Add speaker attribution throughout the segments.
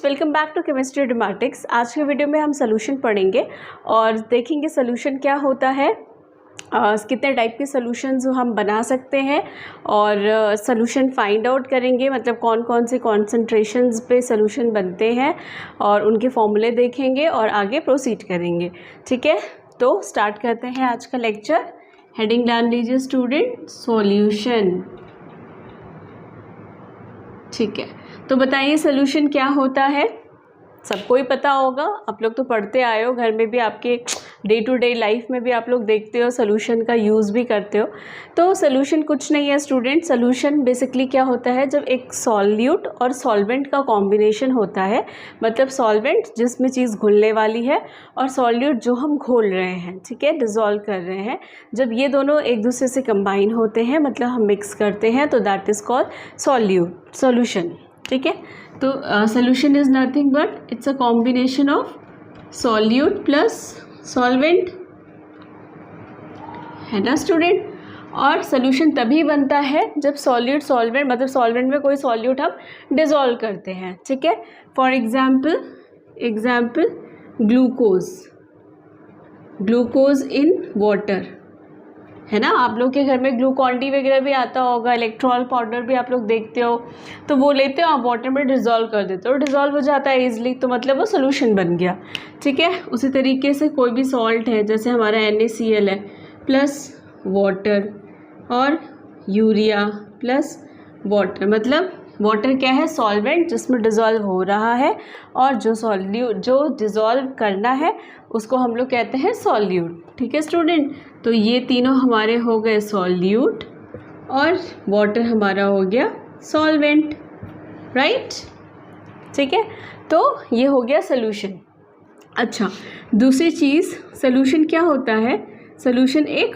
Speaker 1: Welcome back to chemistry automatics. आज के video में हम सोल्यूशन पढ़ेंगे और देखेंगे सोल्यूशन क्या होता है, कितने टाइप के सोल्यूशंस हम बना सकते हैं और सोल्यूशन फाइंड आउट करेंगे, मतलब कौन कौन से कॉन्सेंट्रेशंस पे सोल्यूशन बनते हैं और उनके फॉर्मूले देखेंगे और आगे प्रोसीड करेंगे। ठीक है, तो स्टार्ट करते हैं आज का लेक्चर। हेडिंग डाल लीजिए स्टूडेंट, सॉल्यूशन। ठीक है, तो बताइए सोल्यूशन क्या होता है। सबको ही पता होगा, आप लोग तो पढ़ते आए हो, घर में भी आपके डे टू डे लाइफ में भी आप लोग देखते हो, सोल्यूशन का यूज़ भी करते हो। तो सोल्यूशन कुछ नहीं है स्टूडेंट। सोल्यूशन बेसिकली क्या होता है, जब एक सॉल्यूट और सॉल्वेंट का कॉम्बिनेशन होता है, मतलब सॉल्वेंट जिसमें चीज़ घुलने वाली है और सॉल्यूट जो हम घोल रहे हैं, ठीक है, डिज़ोल्व कर रहे हैं, जब ये दोनों एक दूसरे से कंबाइन होते हैं, मतलब हम मिक्स करते हैं, तो दैट इज़ कॉल्ड सॉल्यूशन। ठीक है, तो solution is nothing but it's a combination of solute plus solvent, है ना स्टूडेंट। और सोल्यूशन तभी बनता है जब सॉल्यूट सॉल्वेंट, मतलब सॉल्वेंट में कोई सॉल्यूट हम डिज़ोल्व करते हैं। ठीक है, for example glucose in water, है ना। आप लोग के घर में ग्लूकॉन-डी वगैरह भी आता होगा, इलेक्ट्रॉल पाउडर भी आप लोग देखते हो, तो वो लेते हो आप वाटर में डिज़ोल्व कर देते हो, डिज़ोल्व हो जाता है ईजिली, तो मतलब वो सोल्यूशन बन गया। ठीक है, उसी तरीके से कोई भी सॉल्ट है, जैसे हमारा NaCl है प्लस वाटर और यूरिया प्लस वाटर, मतलब वाटर क्या है, सॉल्वेंट जिसमें डिज़ोल्व हो रहा है, और जो डिज़ोल्व करना है उसको हम लोग कहते हैं सॉल्यूट। ठीक है स्टूडेंट, तो ये तीनों हमारे हो गए सॉल्यूट और वाटर हमारा हो गया सॉल्वेंट, राइट। ठीक है, तो ये हो गया सोल्यूशन। अच्छा, दूसरी चीज़, सोल्यूशन क्या होता है, सोल्यूशन एक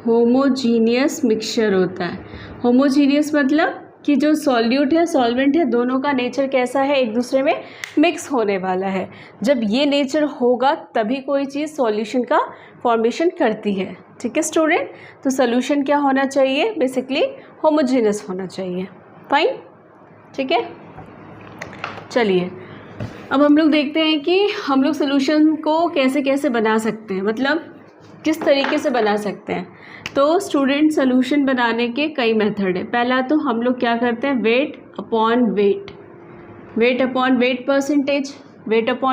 Speaker 1: होमोजीनियस मिक्सचर होता है। होमोजीनियस मतलब कि जो सॉल्यूट है सॉल्वेंट है, दोनों का नेचर कैसा है, एक दूसरे में मिक्स होने वाला है। जब ये नेचर होगा तभी कोई चीज़ सॉल्यूशन का फॉर्मेशन करती है। ठीक है स्टूडेंट, तो सॉल्यूशन क्या होना चाहिए, बेसिकली होमोजीनियस होना चाहिए। फाइन, ठीक है। चलिए अब हम लोग देखते हैं कि हम लोग सॉल्यूशन को कैसे कैसे बना सकते हैं, मतलब किस तरीके से बना सकते हैं। तो स्टूडेंट सॉल्यूशन बनाने के कई मेथड है। पहला तो हम लोग क्या करते हैं, वेट अपॉन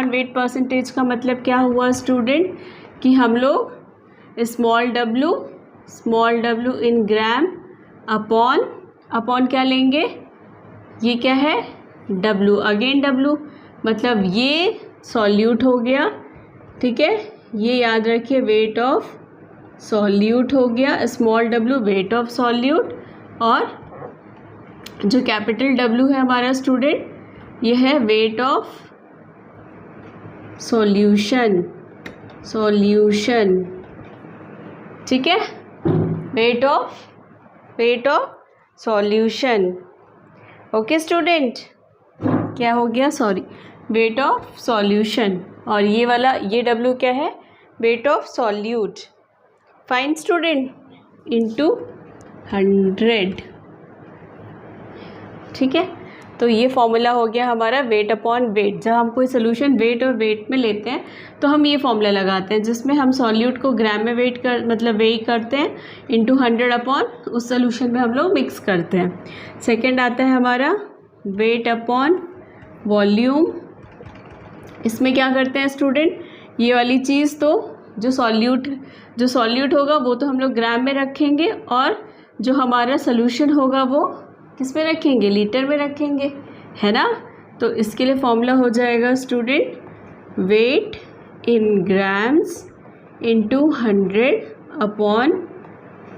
Speaker 1: वेट परसेंटेज का मतलब क्या हुआ स्टूडेंट, कि हम लोग स्मॉल w इन ग्राम अपॉन क्या लेंगे, ये क्या है w, अगेन w, मतलब ये सॉल्यूट हो गया। ठीक है, ये याद रखिए, वेट ऑफ सॉल्यूट हो गया, small w wait of solute, और जो कैपिटल W है हमारा स्टूडेंट, ये है वेट ऑफ सॉल्यूशन। ठीक है, weight of solution. Okay student, क्या हो गया, वेट ऑफ सॉल्यूशन, और ये वाला ये W क्या है, wait of solute. Fine student, into 100। ठीक है, तो ये फॉर्मूला हो गया हमारा वेट अपॉन वेट। जब हम कोई सोल्यूशन वेट और वेट में लेते हैं तो हम ये फॉर्मूला लगाते हैं, जिसमें हम सॉल्यूट को ग्राम में वेई करते हैं, इंटू 100 अपॉन उस सोल्यूशन में हम लोग मिक्स करते हैं। सेकंड आता है हमारा वेट अपॉन वॉल्यूम। इसमें क्या करते हैं स्टूडेंट, ये वाली चीज़, तो जो सॉल्यूट होगा वो तो हम लोग ग्राम में रखेंगे, और जो हमारा सोल्यूशन होगा वो किस में रखेंगे, लीटर में रखेंगे, है ना। तो इसके लिए फॉर्मूला हो जाएगा student, weight in grams into 100 upon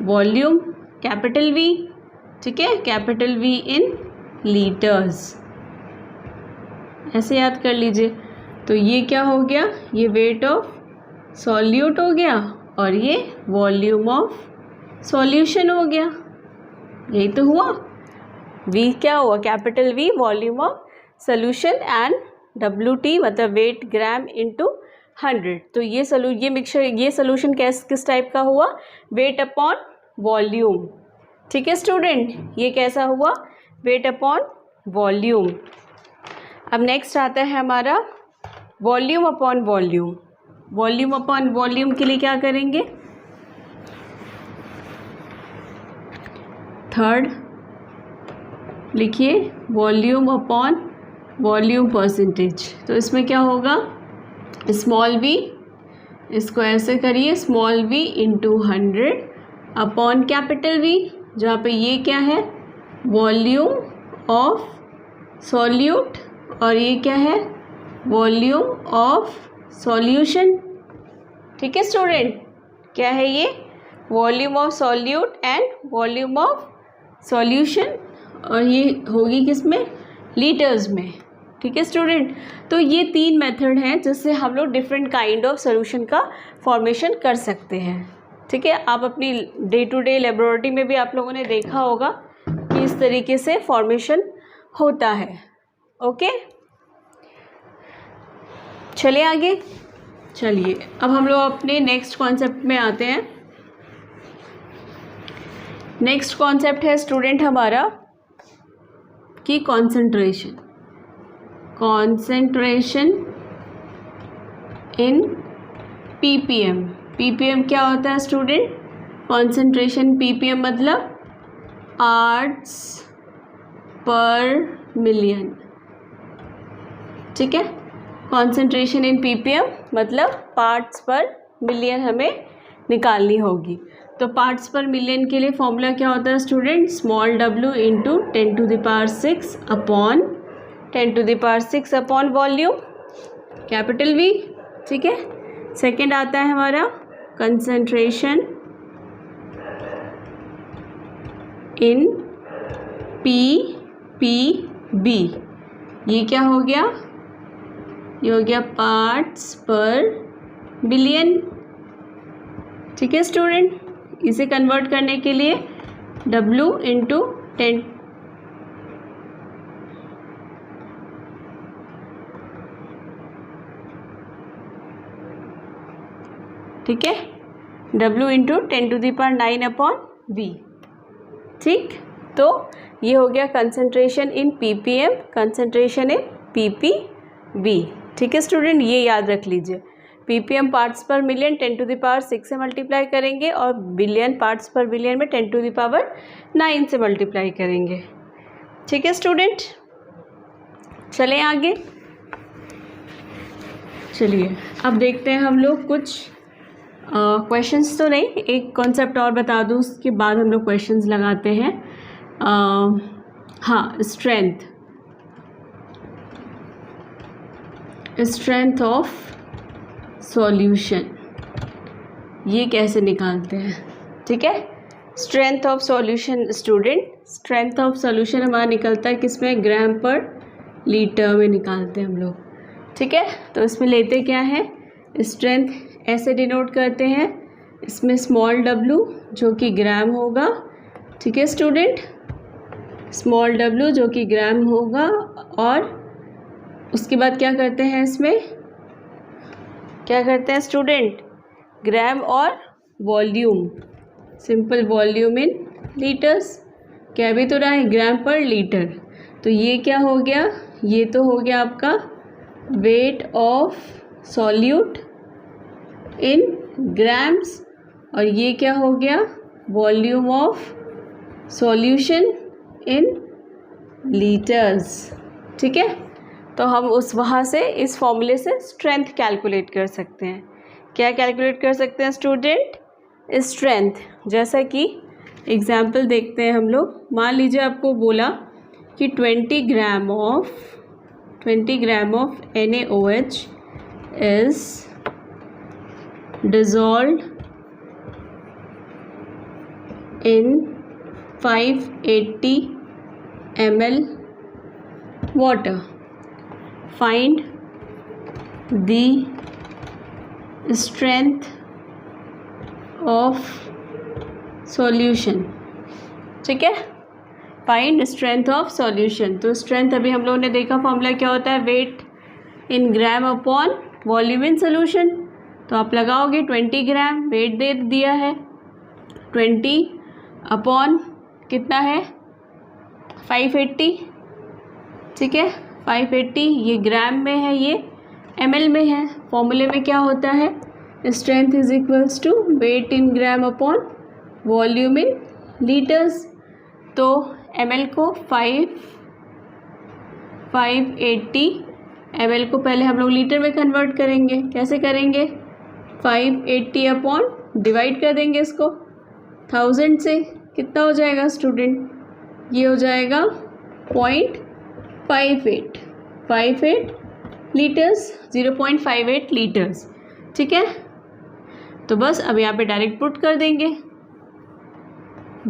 Speaker 1: volume, capital V। ठीक है, कैपिटल V इन लीटर्स, ऐसे याद कर लीजिए। तो ये क्या हो गया, ये वेट ऑफ सॉल्यूट हो गया और ये वॉल्यूम ऑफ सॉल्यूशन हो गया। यही तो हुआ, V क्या हुआ, capital V volume of solution, and WT मतलब वेट ग्राम इंटू 100। तो ये सोल्यूशन किस टाइप का हुआ, वेट अपॉन वॉल्यूम। ठीक है स्टूडेंट, ये कैसा हुआ, वेट अपॉन वॉल्यूम। अब नेक्स्ट आता है हमारा volume upon volume. Volume upon volume के लिए क्या करेंगे, थर्ड लिखिए वॉल्यूम अपॉन वॉल्यूम परसेंटेज। तो इसमें क्या होगा, स्मॉल v, इसको ऐसे करिए small v into 100 upon capital V, जहाँ पे ये क्या है वॉल्यूम ऑफ सॉल्यूट और ये क्या है वॉल्यूम ऑफ सॉल्यूशन। ठीक है स्टूडेंट, क्या है ये volume of solute and volume of solution, और ये होगी किस में, लीटर्स में। ठीक है स्टूडेंट, तो ये 3 मेथड हैं जिससे हम लोग डिफरेंट काइंड ऑफ सॉल्यूशन का फॉर्मेशन कर सकते हैं। ठीक है, आप अपनी डे टू डे लेबोरेटरी में भी आप लोगों ने देखा होगा कि इस तरीके से फॉर्मेशन होता है। ओके, चलिए आगे। चलिए अब हम लोग अपने नेक्स्ट कॉन्सेप्ट में आते हैं। नेक्स्ट कॉन्सेप्ट है स्टूडेंट हमारा कि concentration. Concentration in ppm। ppm क्या होता है स्टूडेंट, कॉन्सेंट्रेशन ppm मतलब पार्ट्स पर मिलियन। ठीक है, कॉन्सेंट्रेशन इन ppm मतलब पार्ट्स पर मिलियन हमें निकालनी होगी। तो पार्ट्स पर मिलियन के लिए फॉर्मूला क्या होता है student, small w into 10⁶ upon 10⁶ upon volume capital V। ठीक है, सेकेंड आता है हमारा कंसंट्रेशन इन ppb। ये क्या हो गया, ये हो गया पार्ट्स पर बिलियन। ठीक है स्टूडेंट, इसे कन्वर्ट करने के लिए w इंटू 10। ठीक है, w इंटू 10⁹ अपॉन v। ठीक, तो ये हो गया concentration in ppm, concentration in ppb। ठीक है स्टूडेंट, ये याद रख लीजिए, ppm पार्ट्स पर मिलियन 10⁶ से मल्टीप्लाई करेंगे और बिलियन पार्ट्स पर बिलियन में 10⁹ से मल्टीप्लाई करेंगे। ठीक है स्टूडेंट, चलें आगे। चलिए अब देखते हैं हम लोग कुछ क्वेश्चंस तो नहीं, एक कॉन्सेप्ट और बता दूँ, उसके बाद हम लोग क्वेश्चंस लगाते हैं। हाँ, स्ट्रेंथ ऑफ सॉल्यूशन, ये कैसे निकालते हैं। ठीक है, strength of solution student, strength of solution हमारा निकलता है किसमें, ग्राम पर लीटर में निकालते हैं हम लोग। ठीक है, तो इसमें लेते क्या है, स्ट्रेंथ ऐसे डिनोट करते हैं, इसमें स्मॉल w जो कि ग्राम होगा। ठीक है स्टूडेंट, स्मॉल w जो कि ग्राम होगा, और उसके बाद क्या करते हैं, इसमें क्या करते हैं स्टूडेंट, ग्राम और volume, simple volume in litres. क्या भी तो रहा है, ग्राम पर लीटर। तो ये क्या हो गया, ये तो हो गया आपका wait of solute in grams, और ये क्या हो गया volume of solution in litres. ठीक है, तो हम उस वहाँ से इस फॉर्मूले से स्ट्रेंथ कैलकुलेट कर सकते हैं। क्या कैलकुलेट कर सकते हैं स्टूडेंट, स्ट्रेंथ। जैसा कि एग्जाम्पल देखते हैं हम लोग, मान लीजिए आपको बोला कि 20 gram of NaOH is dissolved in 580 ml water. Find the strength of solution। ठीक है, फाइंड स्ट्रेंथ ऑफ सॉल्यूशन। तो स्ट्रेंथ अभी हम लोगों ने देखा फॉर्मूला क्या होता है, weight in gram upon volume in solution. तो आप लगाओगे 20 ग्राम, वेट दे दिया है 20 अपॉन कितना है 580, ठीक है। 580 ये ग्राम में है, ये ml में है। फॉर्मूले में क्या होता है, strength is equals to weight in gram upon volume in litres. तो ml को 580 ml को पहले हम लोग लीटर में कन्वर्ट करेंगे। कैसे करेंगे, 580 अपॉन डिवाइड कर देंगे इसको 1000 से। कितना हो जाएगा स्टूडेंट, ये हो जाएगा 0.58 लीटर्स, 0.58 लीटर्स। ठीक है, तो बस अब यहाँ पे डायरेक्ट पुट कर देंगे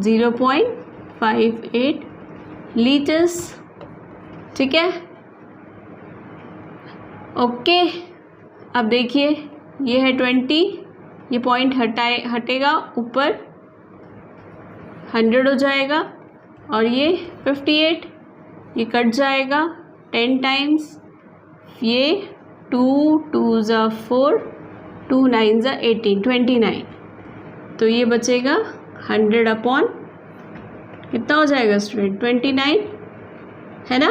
Speaker 1: 0.58 लीटर्स। ठीक है, ओके। अब देखिए ये है 20, ये पॉइंट हटेगा ऊपर 100 हो जाएगा, और ये 58 ये कट जाएगा 10 टाइम्स, ये 2 2 4 2 9 18 29, तो ये बचेगा 100 अपॉन कितना हो जाएगा स्टूडेंट 29, है ना,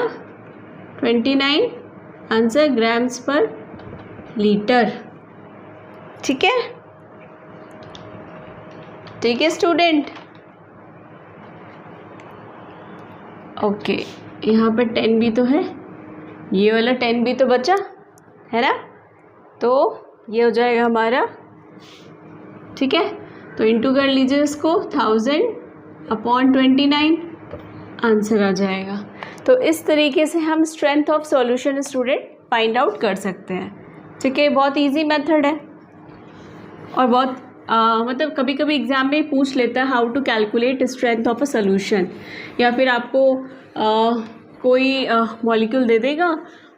Speaker 1: 29 आंसर ग्राम्स पर लीटर। ठीक है, ठीक है स्टूडेंट, ओके। यहाँ पर 10 भी तो है, ये वाला 10 भी तो बचा है ना, तो ये हो जाएगा हमारा। ठीक है, तो इंटू कर लीजिए इसको 1000 अपॉन 29, आंसर आ जाएगा। तो इस तरीके से हम strength of solution student find out कर सकते हैं। ठीक है, बहुत इजी मेथड है, और बहुत मतलब कभी कभी एग्ज़ाम में पूछ लेता है how to calculate strength of a solution, या फिर आपको कोई मॉलिक्यूल दे देगा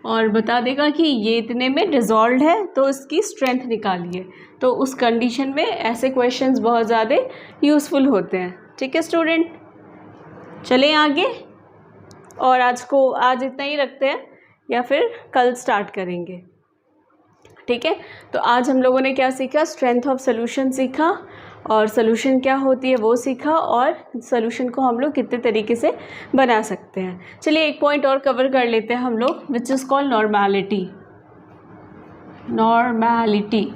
Speaker 1: और बता देगा कि ये इतने में डिज़ोल्व है तो इसकी स्ट्रेंथ निकालिए। तो उस कंडीशन में ऐसे क्वेश्चंस बहुत ज़्यादा यूज़फुल होते हैं। ठीक है स्टूडेंट, चलें आगे, और आज इतना ही रखते हैं, या फिर कल स्टार्ट करेंगे। ठीक है, तो आज हम लोगों ने क्या सीखा, स्ट्रेंथ ऑफ सॉल्यूशन सीखा, और सॉल्यूशन क्या होती है वो सीखा, और सॉल्यूशन को हम लोग कितने तरीके से बना सकते हैं। चलिए एक पॉइंट और कवर कर लेते हैं हम लोग, which is called normality. Normality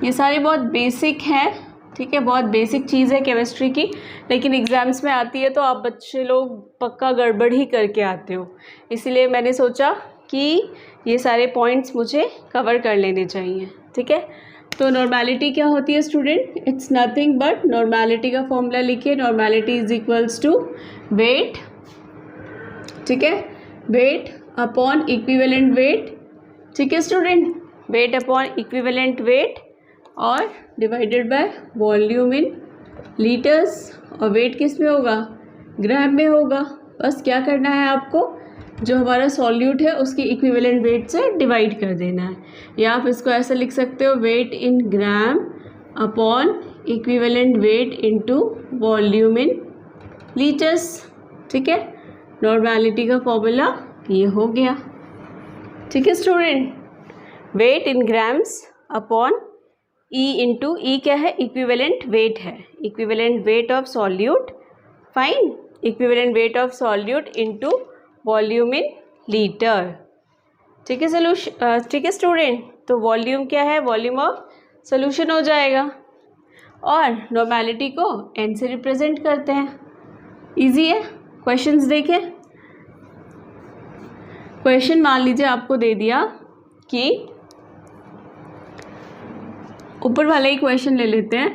Speaker 1: ये सारी बहुत बेसिक हैं। ठीक है, बहुत बेसिक चीज़ है केमिस्ट्री की, लेकिन एग्ज़ाम्स में आती है तो आप बच्चे लोग पक्का गड़बड़ ही करके आते हो, इसलिए मैंने सोचा कि ये सारे पॉइंट्स मुझे कवर कर लेने चाहिए। ठीक है, तो नॉर्मेलिटी क्या होती है student, it's nothing but, normality का फॉर्मूला लिखिए, normality is equals to weight. ठीक है, वेट अपॉन इक्विवेलेंट वेट। ठीक है student, weight upon equivalent weight और divided by volume in litres, और वेट किस में होगा, ग्राम में होगा। बस क्या करना है आपको, जो हमारा सॉल्यूट है उसकी इक्विवेलेंट वेट से डिवाइड कर देना है, या आप इसको ऐसा लिख सकते हो, weight in gram upon equivalent weight into volume in litres. ठीक है, नॉर्मेलिटी का फॉर्मूला ये हो गया। ठीक है student, weight in grams upon E into E क्या है, इक्विवेलेंट वेट है, equivalent weight of solute, fine, equivalent weight of solute into volume in litre. ठीक है ठीक है स्टूडेंट, तो वॉल्यूम क्या है, वॉल्यूम ऑफ सॉल्यूशन हो जाएगा, और नॉर्मेलिटी को n से रिप्रेजेंट करते हैं। इजी है। क्वेश्चंस देखें, क्वेश्चन मान लीजिए आपको दे दिया कि ऊपर वाला ही क्वेश्चन ले लेते हैं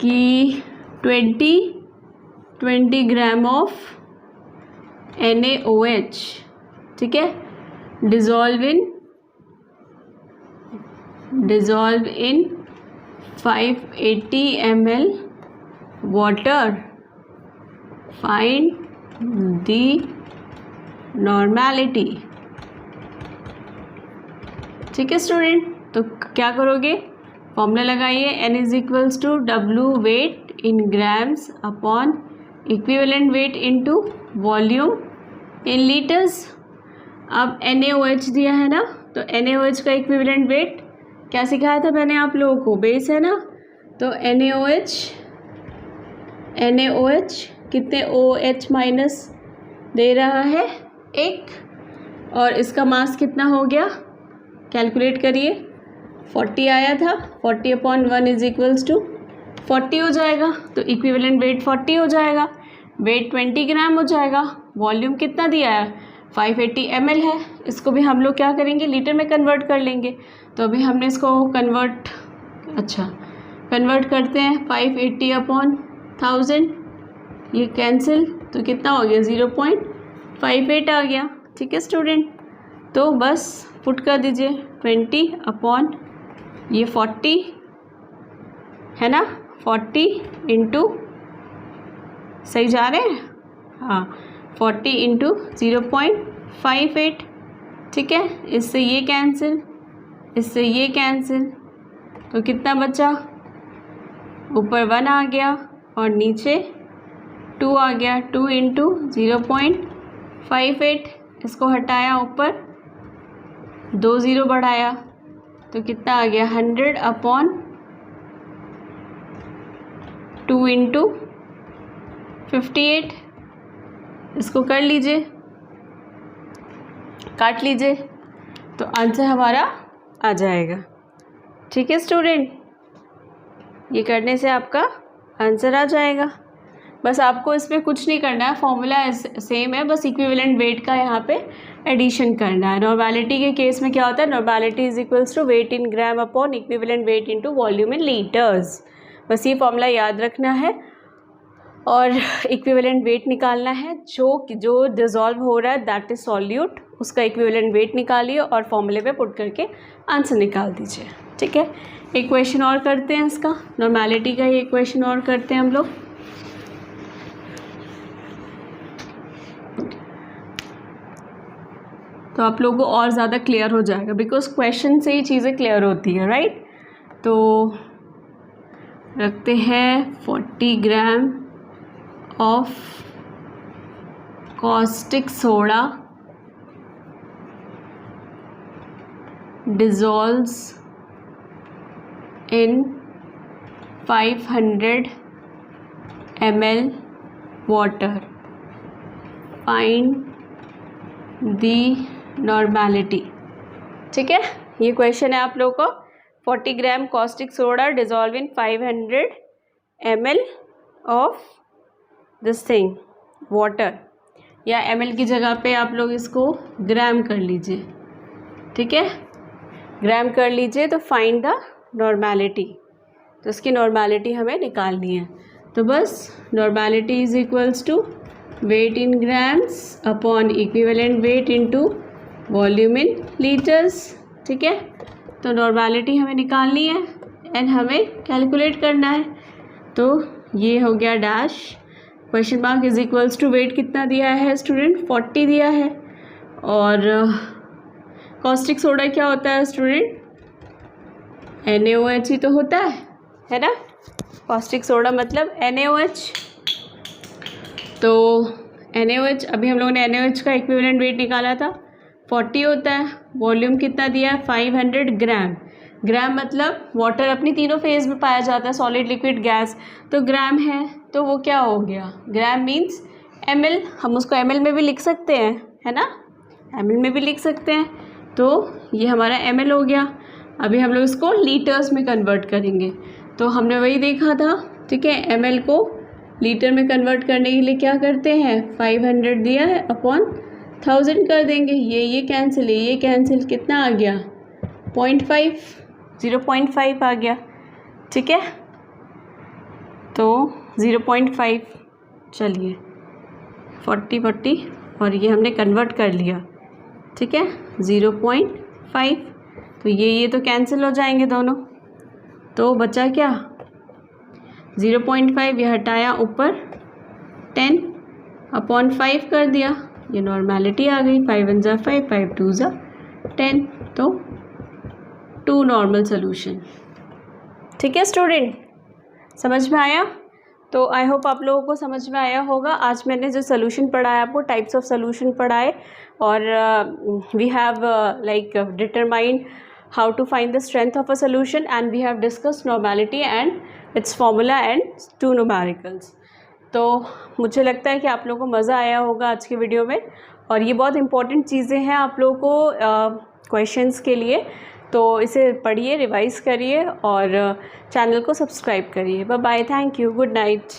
Speaker 1: कि 20 ग्राम ऑफ NaOH, ठीक है, dissolve in 580 ml water, find the normality. ठीक है स्टूडेंट, तो क्या करोगे, फॉर्मूला लगाइए, n is equals to W weight in grams upon equivalent weight into volume in litres. अब NaOH दिया है ना, तो NaOH का इक्विवेलेंट वेट क्या सिखाया था मैंने आप लोगों को, बेस है ना, तो NaOH कितने OH माइनस दे रहा है, एक, और इसका मास कितना हो गया, कैलकुलेट करिए। 40 आया था, 40/1 इज इक्वल्स टू 40 हो जाएगा, तो इक्विवेलेंट वेट 40 हो जाएगा। वेट 20 ग्राम हो जाएगा। वॉल्यूम कितना दिया है, 580 ml है। इसको भी हम लोग क्या करेंगे, लीटर में कन्वर्ट कर लेंगे। तो अभी हमने इसको कन्वर्ट करते हैं। 580/1000, ये कैंसिल, तो कितना हो गया, 0.58 आ गया। ठीक है स्टूडेंट, तो बस पुट कर दीजिए 20 ये 40 है ना, 40 इंटू, सही जा रहे हैं, हाँ 40 इंटू 0.58। ठीक है, इससे ये कैंसिल, इससे ये कैंसिल, तो कितना बचा, ऊपर 1 आ गया और नीचे 2 आ गया। 2 इंटू 0.58, इसको हटाया, ऊपर 2 0 बढ़ाया, तो कितना आ गया, 100/2 इंटू 58। इसको कर लीजिए, काट लीजिए, तो आंसर हमारा आ जाएगा। ठीक है स्टूडेंट, ये करने से आपका आंसर आ जाएगा। बस आपको इसमें कुछ नहीं करना है, फॉर्मूला सेम है, बस इक्विवेलेंट वेट का यहाँ पे एडिशन करना है। नॉर्मेलिटी के केस में क्या होता है, normality is equals to weight in gram upon equivalent weight into volume in litres. बस ये फॉर्मूला याद रखना है और इक्विवेलेंट वेट निकालना है। जो डिज़ोल्व हो रहा है दैट इज सॉल्यूट, उसका इक्विवेलेंट वेट निकालिए और फॉर्मूले पे पुट करके आंसर निकाल दीजिए। ठीक है, एक क्वेश्चन और करते हैं इसका, नॉर्मेलिटी का ही एक क्वेश्चन और करते हैं हम लोग। तो आप लोगों को और ज़्यादा क्लियर हो जाएगा, बिकॉज क्वेश्चन से ही चीज़ें क्लियर होती है, राइट। तो रखते हैं 40 gram of caustic soda dissolves in 500 ml water. Find the normality. ठीक है, ये क्वेश्चन है आप लोगों को। 40 ग्राम caustic soda dissolve in 500 ml of this thing water, या ml की जगह पे आप लोग इसको ग्राम कर लीजिए। ठीक है, ग्राम कर लीजिए, तो फाइंड द नॉर्मेलिटी, तो इसकी नॉर्मेलिटी हमें निकालनी है। तो बस normality is equals to weight in grams upon equivalent weight into volume in litres. ठीक है, तो नॉर्मेलिटी हमें निकालनी है एंड हमें कैलकुलेट करना है। तो ये हो गया dash, question mark is equals to weight कितना दिया है स्टूडेंट, 40 दिया है। और कॉस्टिक सोडा क्या होता है स्टूडेंट, NaOH ही तो होता है ना। कॉस्टिक सोडा मतलब NaOH। तो NaOH, अभी हम लोगों ने NaOH का इक्विवेलेंट वेट निकाला था, 40 होता है। वॉल्यूम कितना दिया है, 500 ग्राम। ग्राम मतलब वाटर अपनी तीनों फेज में पाया जाता है, सॉलिड लिक्विड गैस, तो ग्राम है, तो वो क्या हो गया, ग्राम मीन्स ml। हम उसको ml में भी लिख सकते हैं, है ना, ml में भी लिख सकते हैं। तो ये हमारा ml हो गया। अभी हम लोग इसको लीटर्स में कन्वर्ट करेंगे, तो हमने वही देखा था। ठीक है, ml को लीटर में कन्वर्ट करने के लिए क्या करते हैं, 500 दिया है अपॉन 1000 कर देंगे। ये कैंसिल है, ये कैंसिल, कितना आ गया, 0.5 आ गया। ठीक है, तो 0.5, चलिए 40 और ये हमने कन्वर्ट कर लिया। ठीक है, 0.5, तो ये तो कैंसिल हो जाएंगे दोनों, तो बचा क्या, 0.5, ये हटाया, ऊपर 10/5 कर दिया, ये नॉर्मेलिटी आ गई। 5 1 ज़ा 5, 5 2 ज़ा 10, तो 2 नॉर्मल सोल्यूशन। ठीक है स्टूडेंट, समझ में आया। तो आई होप आप लोगों को समझ में आया होगा। आज मैंने जो सोल्यूशन पढ़ाया आपको, टाइप्स ऑफ सोल्यूशन पढ़ाए, और we have like determined how to find the strength of a solution, and we have discussed normality and its formula and 2 numericals. तो मुझे लगता है कि आप लोगों को मज़ा आया होगा आज के वीडियो में, और ये बहुत इंपॉर्टेंट चीज़ें हैं आप लोगों को क्वेश्चंस के लिए, तो इसे पढ़िए, रिवाइज़ करिए और चैनल को सब्सक्राइब करिए। Bye bye, thank you, good night.